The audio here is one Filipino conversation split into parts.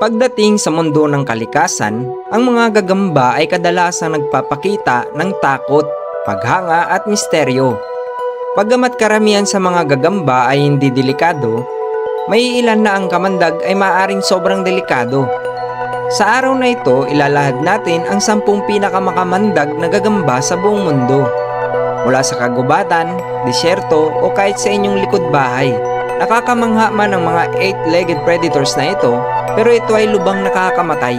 Pagdating sa mundo ng kalikasan, ang mga gagamba ay kadalasang nagpapakita ng takot, paghanga at misteryo. Bagamat karamihan sa mga gagamba ay hindi delikado, may ilan na ang kamandag ay maaaring sobrang delikado. Sa araw na ito, ilalahad natin ang 10 pinakamakamandag na gagamba sa buong mundo. Mula sa kagubatan, disyerto o kahit sa inyong likod bahay. Nakakamangha man ang mga 8-legged predators na ito, pero ito ay lubang nakakamatay.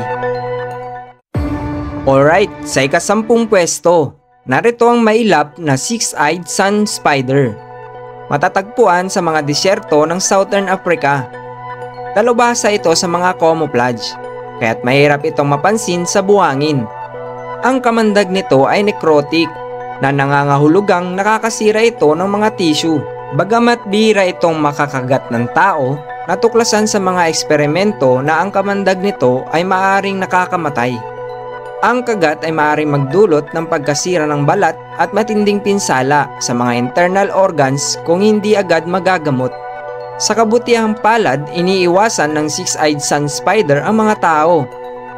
Alright, sa ika-10 pwesto, narito ang mailap na 6-eyed sun spider. Matatagpuan sa mga disyerto ng Southern Africa. Dalubhasa ito sa mga camouflage, kaya't mahirap itong mapansin sa buhangin. Ang kamandag nito ay necrotic, na nangangahulugang nakakasira ito ng mga tissue. Bagamat bihira itong makakagat ng tao, natuklasan sa mga eksperimento na ang kamandag nito ay maaaring nakakamatay. Ang kagat ay maaaring magdulot ng pagkasira ng balat at matinding pinsala sa mga internal organs kung hindi agad magagamot. Sa kabutihang palad, iniiwasan ng 6-eyed sun spider ang mga tao.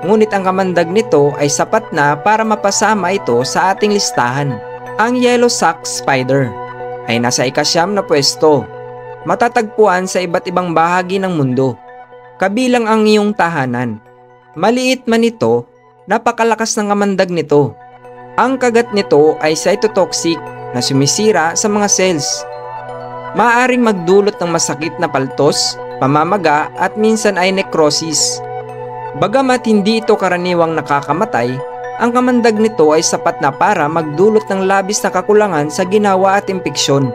Ngunit ang kamandag nito ay sapat na para mapasama ito sa ating listahan. Ang yellow sock spider ay nasa ika-9 na pwesto. Matatagpuan sa iba't ibang bahagi ng mundo, kabilang ang iyong tahanan. Maliit man ito, napakalakas ng kamandag nito. Ang kagat nito ay cytotoxic na sumisira sa mga cells. Maaaring magdulot ng masakit na paltos, pamamaga at minsan ay necrosis. Bagamat hindi ito karaniwang nakakamatay, ang kamandag nito ay sapat na para magdulot ng labis na kakulangan sa ginawa at impeksyon.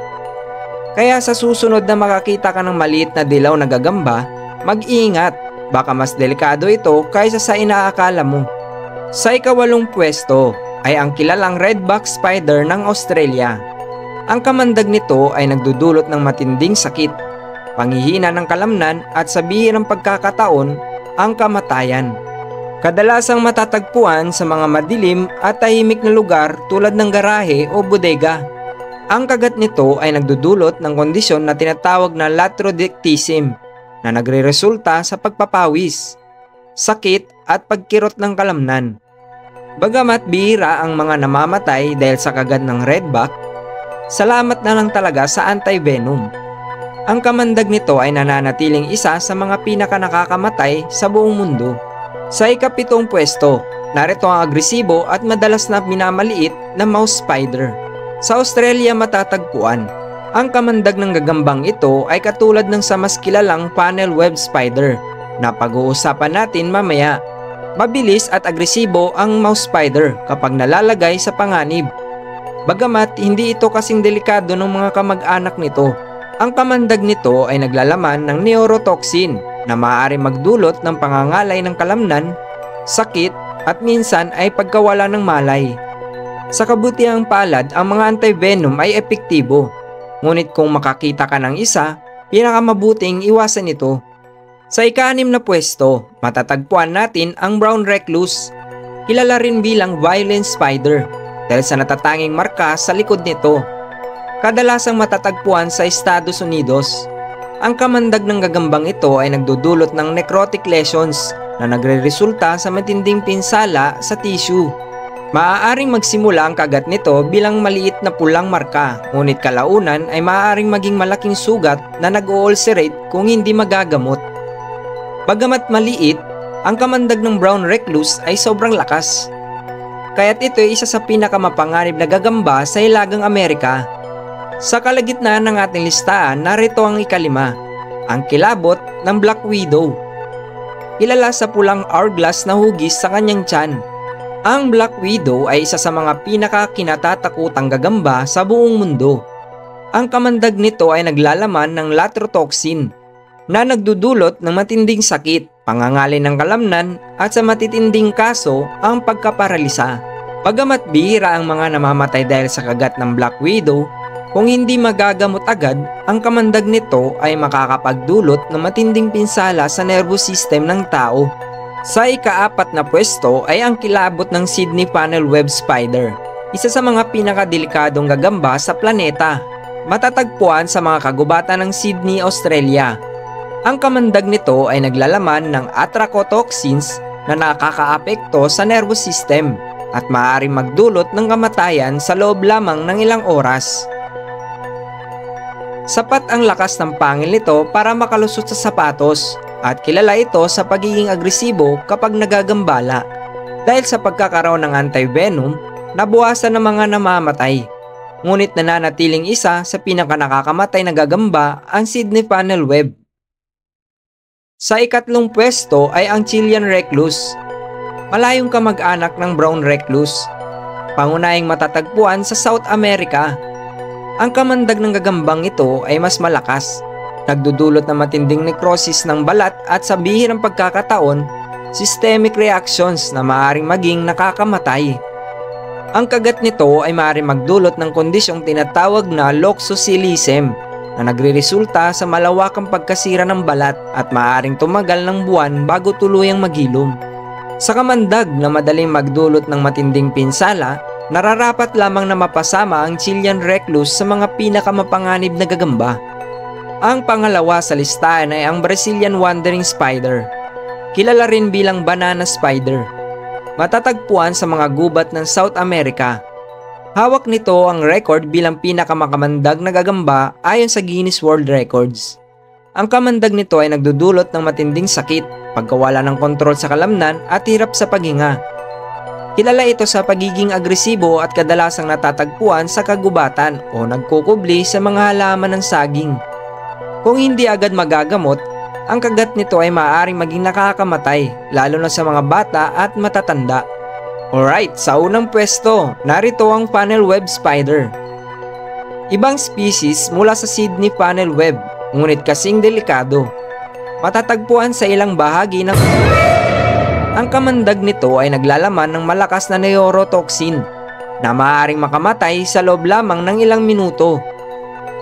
Kaya sa susunod na makakita ka ng maliit na dilaw na gagamba, mag-iingat, baka mas delikado ito kaysa sa inaakala mo. Sa ika-8 pwesto ay ang kilalang redback spider ng Australia. Ang kamandag nito ay nagdudulot ng matinding sakit, panghihina ng kalamnan at sa bihirang pagkakataon, ang kamatayan. Kadalasang matatagpuan sa mga madilim at tahimik na lugar tulad ng garahe o bodega. Ang kagat nito ay nagdudulot ng kondisyon na tinatawag na latrodectism na nagreresulta sa pagpapawis, sakit at pagkirot ng kalamnan. Bagamat bihira ang mga namamatay dahil sa kagat ng redback, salamat na lang talaga sa anti-venom. Ang kamandag nito ay nananatiling isa sa mga pinakanakakamatay sa buong mundo. Sa ika-7 pwesto, narito ang agresibo at madalas na minamaliit na mouse spider. Sa Australia matatagpuan. Ang kamandag ng gagambang ito ay katulad ng sa mas kilalang funnel web spider na pag-uusapan natin mamaya. Mabilis at agresibo ang mouse spider kapag nalalagay sa panganib. Bagamat hindi ito kasing delikado ng mga kamag-anak nito, ang kamandag nito ay naglalaman ng neurotoxin na maaaring magdulot ng pangangalay ng kalamnan, sakit at minsan ay pagkawala ng malay. Sa kabutihang palad, ang mga anti-venom ay epektibo. Ngunit kung makakita ka ng isa, pinakamabuting iwasan ito. Sa ika-6 na pwesto, matatagpuan natin ang brown recluse, kilala rin bilang violent spider dahil sa natatanging marka sa likod nito. Kadalasang matatagpuan sa Estados Unidos. Ang kamandag ng gagambang ito ay nagdudulot ng necrotic lesions na nagreresulta sa matinding pinsala sa tissue. Maaaring magsimula ang kagat nito bilang maliit na pulang marka, ngunit kalaunan ay maaaring maging malaking sugat na nag-ulcerate kung hindi magagamot. Bagamat maliit, ang kamandag ng brown recluse ay sobrang lakas. Kaya't ito ay isa sa pinakamapanganib na gagamba sa Hilagang Amerika. Sa kalagitnaan ng ating listahan, narito ang ika-5, ang kilabot ng black widow. Kilala sa pulang hourglass na hugis sa kanyang tiyan. Ang black widow ay isa sa mga pinakakinatatakutang gagamba sa buong mundo. Ang kamandag nito ay naglalaman ng latrotoxin na nagdudulot ng matinding sakit, pangangalay ng kalamnan at sa matitinding kaso ang pagkaparalisa. Bagamat bihira ang mga namamatay dahil sa kagat ng black widow, kung hindi magagamot agad, ang kamandag nito ay makakapagdulot ng matinding pinsala sa nervous system ng tao. Sa ika-4 na pwesto ay ang kilabot ng Sydney funnel web spider, isa sa mga pinakadelikadong gagamba sa planeta. Matatagpuan sa mga kagubatan ng Sydney, Australia. Ang kamandag nito ay naglalaman ng atracotoxins na nakakaapekto sa nervous system at maaaring magdulot ng kamatayan sa loob lamang ng ilang oras. Sapat ang lakas ng pangil nito para makalusot sa sapatos at kilala ito sa pagiging agresibo kapag nagagambala. Dahil sa pagkakaroon ng anti-venom, nabuwasan ng mga namamatay. Ngunit nananatiling isa sa pinakanakakamatay na gagamba ang Sydney funnel web. Sa ikatlong pwesto ay ang Chilean recluse. Malayong kamag-anak ng brown recluse. Pangunahing matatagpuan sa South America. Ang kamandag ng gagambang ito ay mas malakas. Nagdudulot ng matinding necrosis ng balat at sa bihirang pagkakataon, systemic reactions na maaaring maging nakakamatay. Ang kagat nito ay maaaring magdulot ng kondisyong tinatawag na loxoscelism na nagreresulta sa malawakang pagkasira ng balat at maaaring tumagal ng buwan bago tuluyang maghilom. Sa kamandag na madaling magdulot ng matinding pinsala, nararapat lamang na mapasama ang Chilean recluse sa mga pinakamapanganib na gagamba. Ang pangalawa sa listahan ay ang Brazilian wandering spider. Kilala rin bilang banana spider. Matatagpuan sa mga gubat ng South America. Hawak nito ang record bilang pinakamakamandag na gagamba ayon sa Guinness World Records. Ang kamandag nito ay nagdudulot ng matinding sakit, pagkawala ng kontrol sa kalamnan at hirap sa paghinga. Kilala ito sa pagiging agresibo at kadalasang natatagpuan sa kagubatan o nagkukubli sa mga halaman ng saging. Kung hindi agad magagamot, ang kagat nito ay maaaring maging nakakamatay, lalo na sa mga bata at matatanda. Alright, sa unang pwesto, narito ang funnel web spider. Ibang species mula sa Sydney funnel web, ngunit kasing delikado. Matatagpuan sa ilang bahagi ng... Ang kamandag nito ay naglalaman ng malakas na neurotoxin na maaaring makamatay sa loob lamang ng ilang minuto.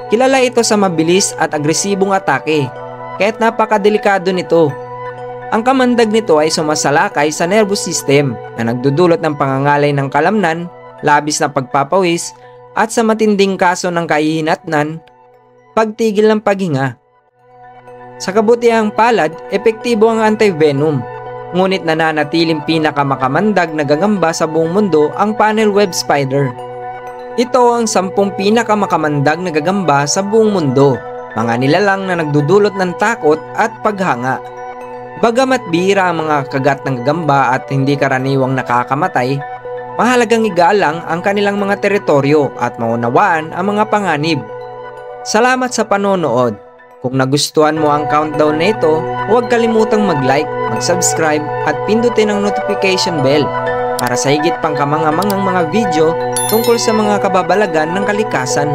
Kilala ito sa mabilis at agresibong atake, kaya't napakadelikado nito. Ang kamandag nito ay sumasalakay sa nervous system na nagdudulot ng pangangalay ng kalamnan, labis na pagpapawis, at sa matinding kaso ng kahihinatnan, pagtigil ng paghinga. Sa kabutihang palad, epektibo ang anti-venom, ngunit nananatiling pinakamakamandag na gagamba sa buong mundo ang funnel web spider. Ito ang 10 pinakamakamandag na gagamba sa buong mundo, mga nilalang na nagdudulot ng takot at paghanga. Bagamat bihira ang mga kagat ng gagamba at hindi karaniwang nakakamatay, mahalagang igalang ang kanilang mga teritoryo at maunawaan ang mga panganib. Salamat sa panonood. Kung nagustuhan mo ang countdown na ito, huwag kalimutang mag-like, mag-subscribe at pindutin ang notification bell para sa higit pang kamangamangang mga video tungkol sa mga kababalagan ng kalikasan.